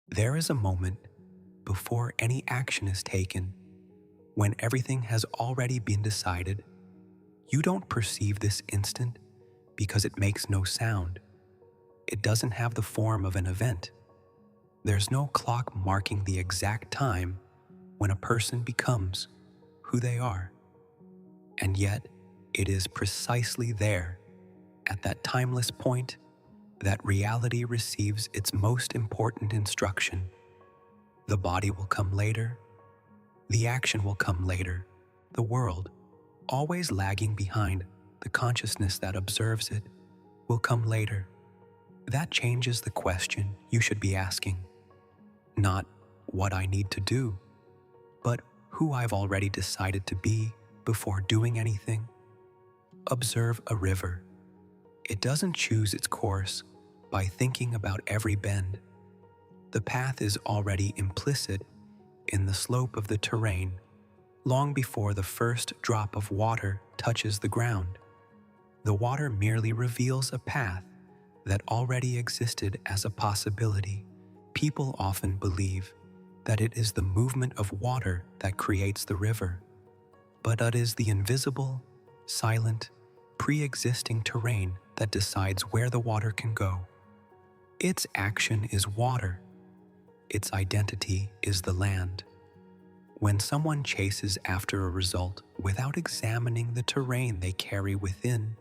There is a moment before any action is taken when everything has already been decided. You don't perceive this instant because it makes no sound. It doesn't have the form of an event. There's no clock marking the exact time when a person becomes who they are. And yet, it is precisely there, at that timeless point, that reality receives its most important instruction. The body will come later. The action will come later. The world, always lagging behind the consciousness that observes it, will come later. That changes the question you should be asking. Not what I need to do, but who I've already decided to be before doing anything. Observe a river. It doesn't choose its course by thinking about every bend. The path is already implicit in the slope of the terrain long before the first drop of water touches the ground. The water merely reveals a path that already existed as a possibility. People often believe that it is the movement of water that creates the river, but it is the invisible, silent, pre-existing terrain that decides where the water can go. Its action is water. Its identity is the land. When someone chases after a result without examining the terrain they carry within,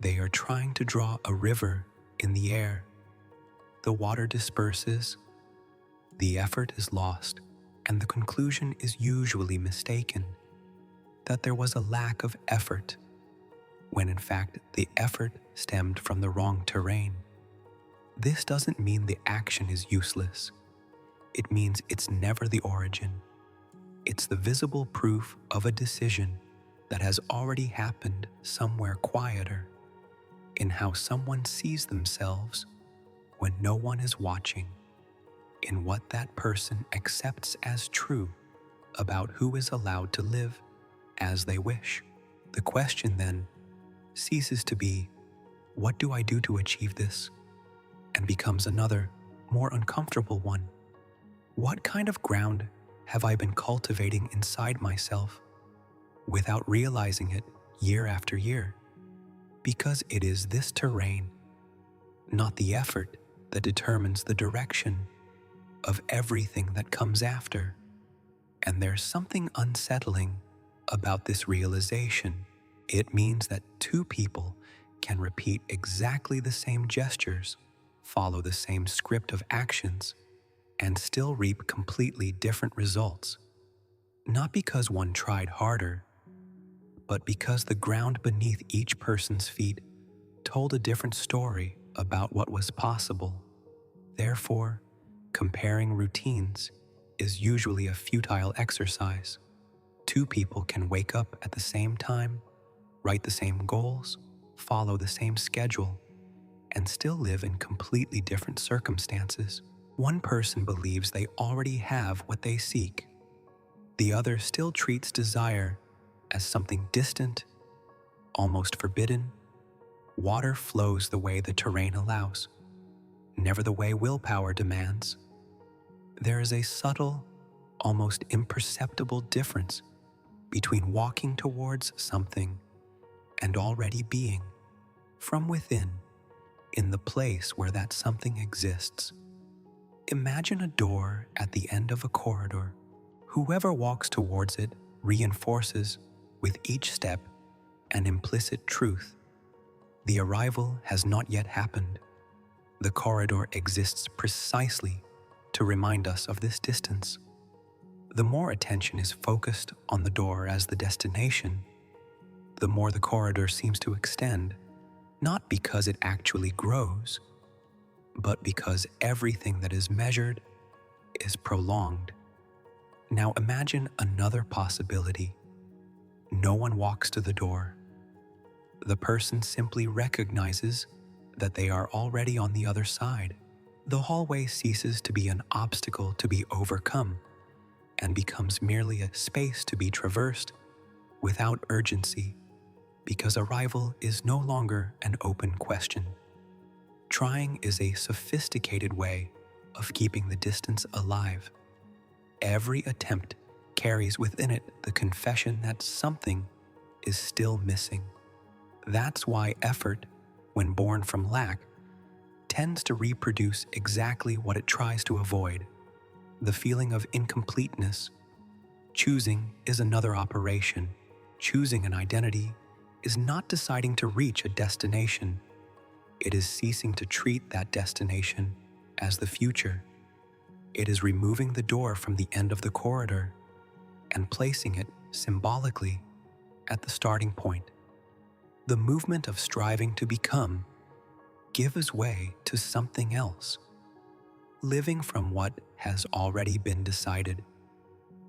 they are trying to draw a river in the air. The water disperses, the effort is lost, and the conclusion is usually mistaken, that there was a lack of effort, when in fact the effort stemmed from the wrong terrain. This doesn't mean the action is useless. It means it's never the origin. It's the visible proof of a decision that has already happened somewhere quieter, in how someone sees themselves when no one is watching, in what that person accepts as true about who is allowed to live as they wish. The question then ceases to be, what do I do to achieve this? And becomes another, more uncomfortable one. What kind of ground have I been cultivating inside myself without realizing it year after year? Because it is this terrain, not the effort, that determines the direction of everything that comes after. And there's something unsettling about this realization. It means that two people can repeat exactly the same gestures, follow the same script of actions, and still reap completely different results. Not because one tried harder, but because the ground beneath each person's feet told a different story about what was possible. Therefore, comparing routines is usually a futile exercise. Two people can wake up at the same time, write the same goals, follow the same schedule, and still live in completely different circumstances. One person believes they already have what they seek. The other still treats desire as something distant, almost forbidden. Water flows the way the terrain allows, never the way willpower demands. There is a subtle, almost imperceptible difference between walking towards something and already being, from within, in the place where that something exists. Imagine a door at the end of a corridor. Whoever walks towards it reinforces, with each step, an implicit truth. The arrival has not yet happened. The corridor exists precisely to remind us of this distance. The more attention is focused on the door as the destination, the more the corridor seems to extend, not because it actually grows, but because everything that is measured is prolonged. Now imagine another possibility. No one walks to the door. The person simply recognizes that they are already on the other side. The hallway ceases to be an obstacle to be overcome and becomes merely a space to be traversed without urgency, because arrival is no longer an open question. Trying is a sophisticated way of keeping the distance alive. Every attempt carries within it the confession that something is still missing. That's why effort, when born from lack, tends to reproduce exactly what it tries to avoid: the feeling of incompleteness. Choosing is another operation. Choosing an identity is not deciding to reach a destination. It is ceasing to treat that destination as the future. It is removing the door from the end of the corridor and placing it symbolically at the starting point. The movement of striving to become gives way to something else, living from what has already been decided.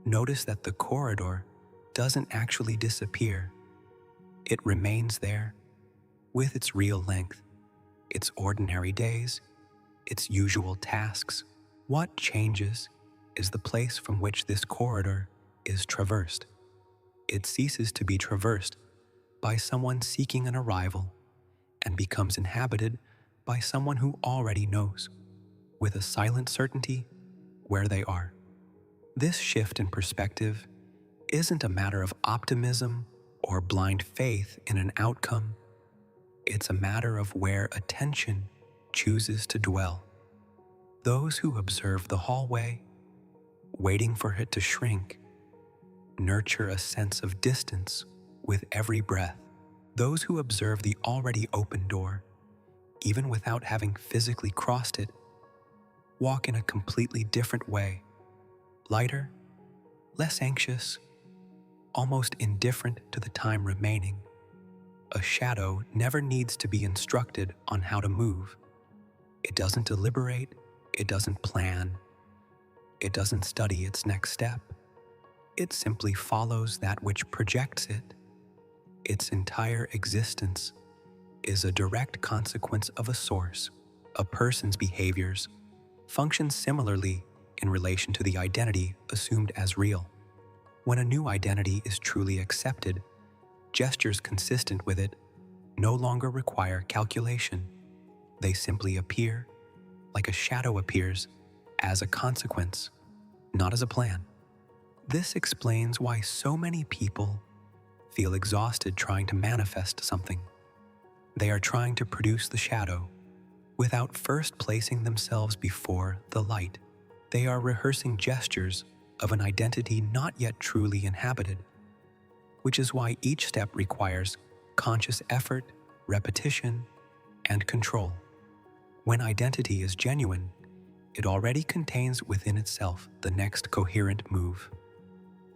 Notice that the corridor doesn't actually disappear. It remains there, with its real length, its ordinary days, its usual tasks. What changes is the place from which this corridor is traversed. It ceases to be traversed by someone seeking an arrival and becomes inhabited by someone who already knows, with a silent certainty, where they are. This shift in perspective isn't a matter of optimism or blind faith in an outcome. It's a matter of where attention chooses to dwell. Those who observe the hallway, waiting for it to shrink, nurture a sense of distance with every breath. Those who observe the already open door, even without having physically crossed it, walk in a completely different way, lighter, less anxious, almost indifferent to the time remaining. A shadow never needs to be instructed on how to move. It doesn't deliberate, it doesn't plan, it doesn't study its next step. It simply follows that which projects it. Its entire existence is a direct consequence of a source. A person's behaviors function similarly in relation to the identity assumed as real. When a new identity is truly accepted, gestures consistent with it no longer require calculation. They simply appear, like a shadow appears, as a consequence, not as a plan. This explains why so many people feel exhausted trying to manifest something. They are trying to produce the shadow without first placing themselves before the light. They are rehearsing gestures of an identity not yet truly inhabited, which is why each step requires conscious effort, repetition, and control. When identity is genuine, it already contains within itself the next coherent move,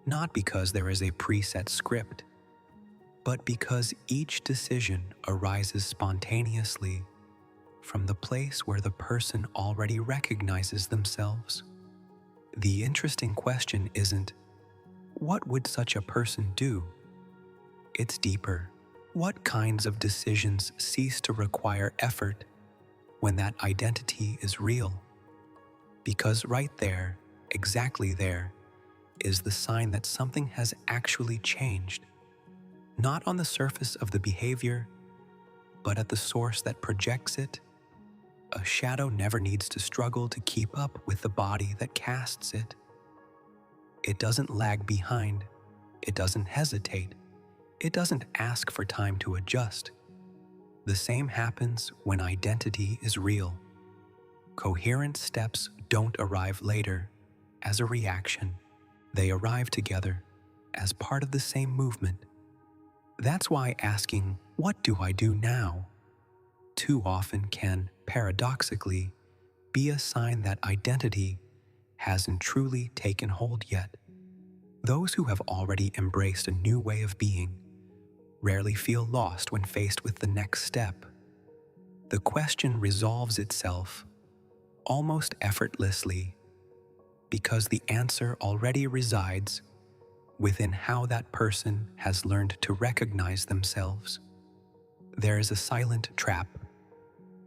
not because there is a preset script, but because each decision arises spontaneously from the place where the person already recognizes themselves. The interesting question isn't, what would such a person do? It's deeper. What kinds of decisions cease to require effort when that identity is real? Because right there, exactly there, is the sign that something has actually changed, not on the surface of the behavior, but at the source that projects it. A shadow never needs to struggle to keep up with the body that casts it. It doesn't lag behind. It doesn't hesitate. It doesn't ask for time to adjust. The same happens when identity is real. Coherent steps don't arrive later as a reaction. They arrive together as part of the same movement. That's why asking, "What do I do now?" too often can, paradoxically, be a sign that identity hasn't truly taken hold yet. Those who have already embraced a new way of being rarely feel lost when faced with the next step. The question resolves itself almost effortlessly because the answer already resides within how that person has learned to recognize themselves. There is a silent trap,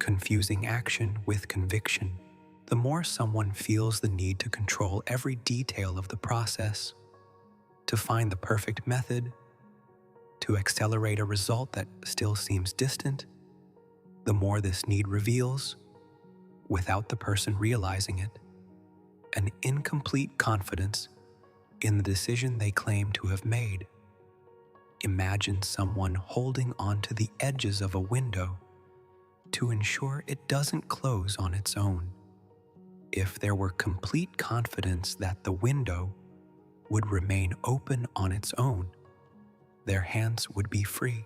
confusing action with conviction. The more someone feels the need to control every detail of the process, to find the perfect method, to accelerate a result that still seems distant, the more this need reveals without the person realizing it, an incomplete confidence in the decision they claim to have made. Imagine someone holding onto the edges of a window to ensure it doesn't close on its own. If there were complete confidence that the window would remain open on its own, their hands would be free.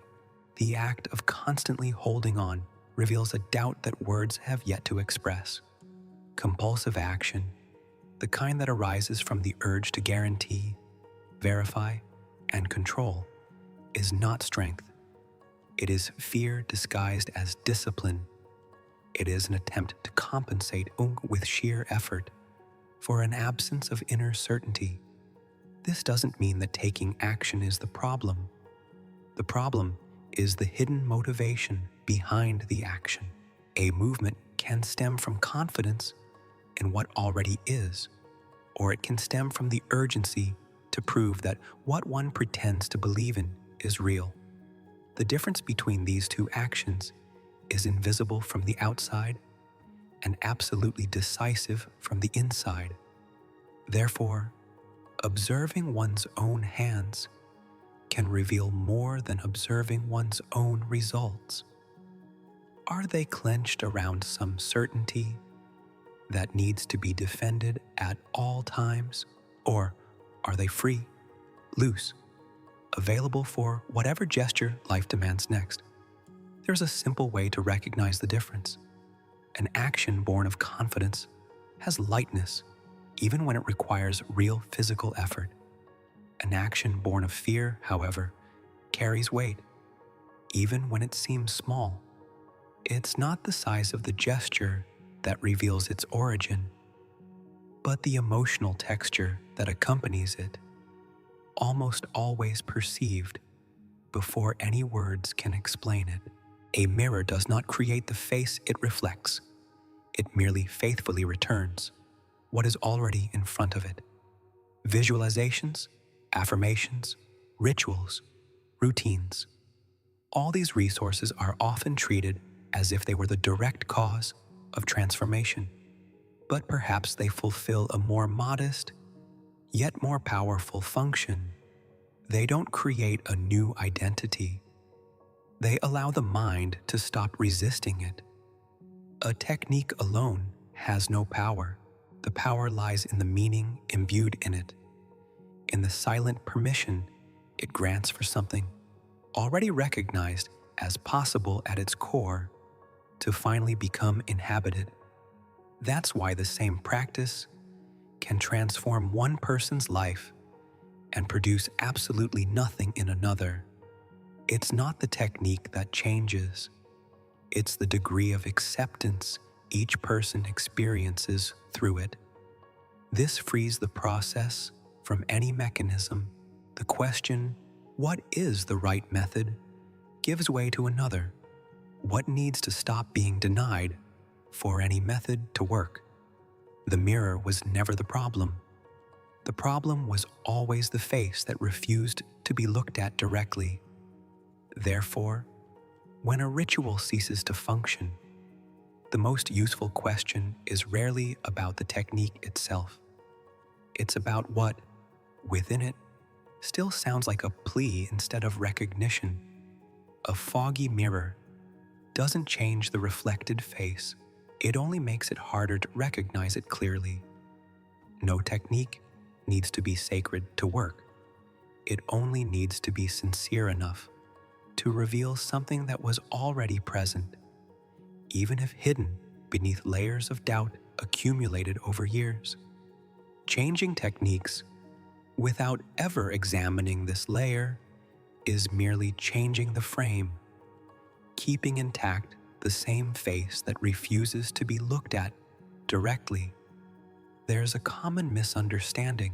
The act of constantly holding on reveals a doubt that words have yet to express. Compulsive action, the kind that arises from the urge to guarantee, verify, and control, is not strength. It is fear disguised as discipline. It is an attempt to compensate with sheer effort for an absence of inner certainty. This doesn't mean that taking action is the problem. The problem is the hidden motivation behind the action. A movement can stem from confidence in what already is, or it can stem from the urgency to prove that what one pretends to believe in is real. The difference between these two actions is invisible from the outside and absolutely decisive from the inside. Therefore, observing one's own hands can reveal more than observing one's own results. Are they clenched around some certainty that needs to be defended at all times? Or are they free, loose, available for whatever gesture life demands next? There's a simple way to recognize the difference. An action born of confidence has lightness, even when it requires real physical effort. An action born of fear, however, carries weight, even when it seems small. It's not the size of the gesture that reveals its origin, but the emotional texture that accompanies it, almost always perceived before any words can explain it. A mirror does not create the face it reflects. It merely faithfully returns what is already in front of it. Visualizations, affirmations, rituals, routines. All these resources are often treated as if they were the direct cause of transformation, but perhaps they fulfill a more modest, yet more powerful function. They don't create a new identity. They allow the mind to stop resisting it. A technique alone has no power. The power lies in the meaning imbued in it, in the silent permission it grants for something already recognized as possible at its core to finally become inhabited. That's why the same practice can transform one person's life and produce absolutely nothing in another. It's not the technique that changes, it's the degree of acceptance each person experiences through it. This frees the process from any mechanism. The question, what is the right method, gives way to another. What needs to stop being denied for any method to work? The mirror was never the problem. The problem was always the face that refused to be looked at directly. Therefore, when a ritual ceases to function, the most useful question is rarely about the technique itself. It's about what, within it, still sounds like a plea instead of recognition. A foggy mirror doesn't change the reflected face. It only makes it harder to recognize it clearly. No technique needs to be sacred to work. It only needs to be sincere enough to reveal something that was already present, even if hidden beneath layers of doubt accumulated over years. Changing techniques without ever examining this layer is merely changing the frame, keeping intact the same face that refuses to be looked at directly. There's a common misunderstanding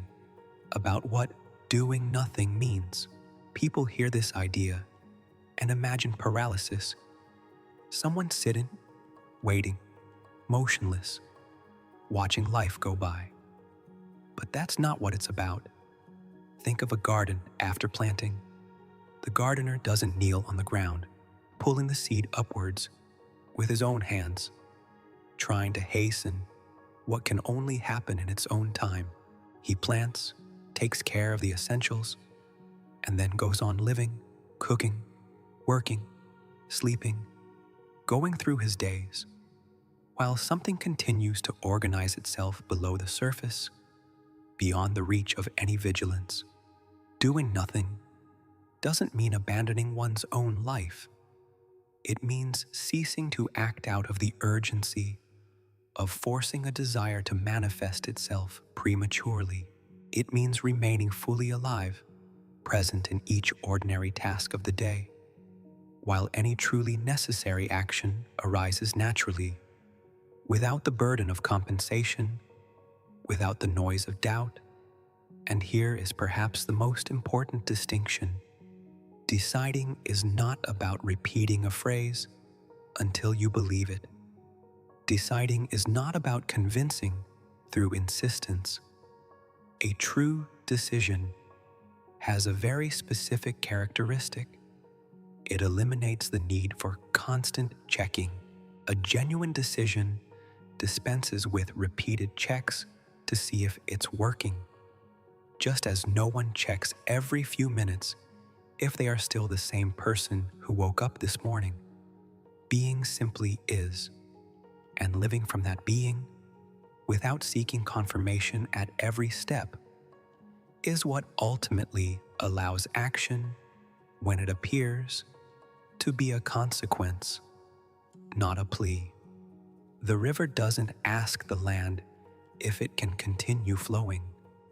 about what doing nothing means. People hear this idea and imagine paralysis. Someone sitting, waiting, motionless, watching life go by. But that's not what it's about. Think of a garden after planting. The gardener doesn't kneel on the ground, pulling the seed upwards with his own hands. trying to hasten what can only happen in its own time. He plants, takes care of the essentials, and then goes on living, cooking, working, sleeping, going through his days, while something continues to organize itself below the surface, beyond the reach of any vigilance. Doing nothing doesn't mean abandoning one's own life. It means ceasing to act out of the urgency of forcing a desire to manifest itself prematurely. It means remaining fully alive, present in each ordinary task of the day, while any truly necessary action arises naturally, without the burden of compensation, without the noise of doubt. And here is perhaps the most important distinction. Deciding is not about repeating a phrase until you believe it. Deciding is not about convincing through insistence. A true decision has a very specific characteristic. It eliminates the need for constant checking. A genuine decision dispenses with repeated checks to see if it's working, just as no one checks every few minutes if they are still the same person who woke up this morning. Being simply is, and living from that being, without seeking confirmation at every step, is what ultimately allows action, when it appears, to be a consequence, not a plea. The river doesn't ask the land if it can continue flowing.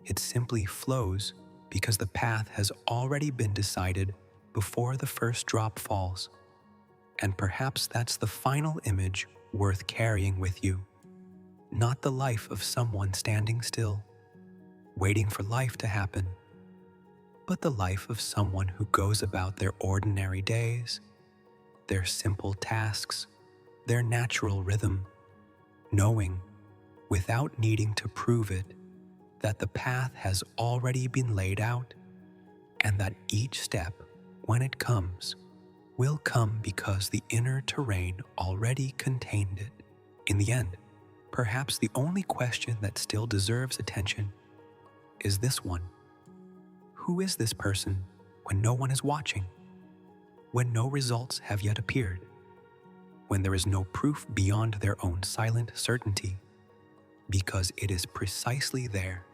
It simply flows because the path has already been decided before the first drop falls. And perhaps that's the final image worth carrying with you. Not the life of someone standing still, waiting for life to happen, but the life of someone who goes about their ordinary days, their simple tasks, their natural rhythm, knowing, without needing to prove it, that the path has already been laid out, and that each step, when it comes, will come because the inner terrain already contained it. In the end, perhaps the only question that still deserves attention is this one. Who is this person when no one is watching? When no results have yet appeared? When there is no proof beyond their own silent certainty? Because it is precisely there,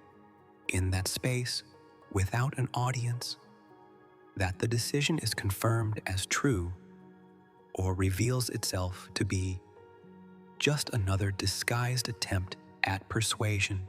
in that space, without an audience, that the decision is confirmed as true or reveals itself to be just another disguised attempt at persuasion.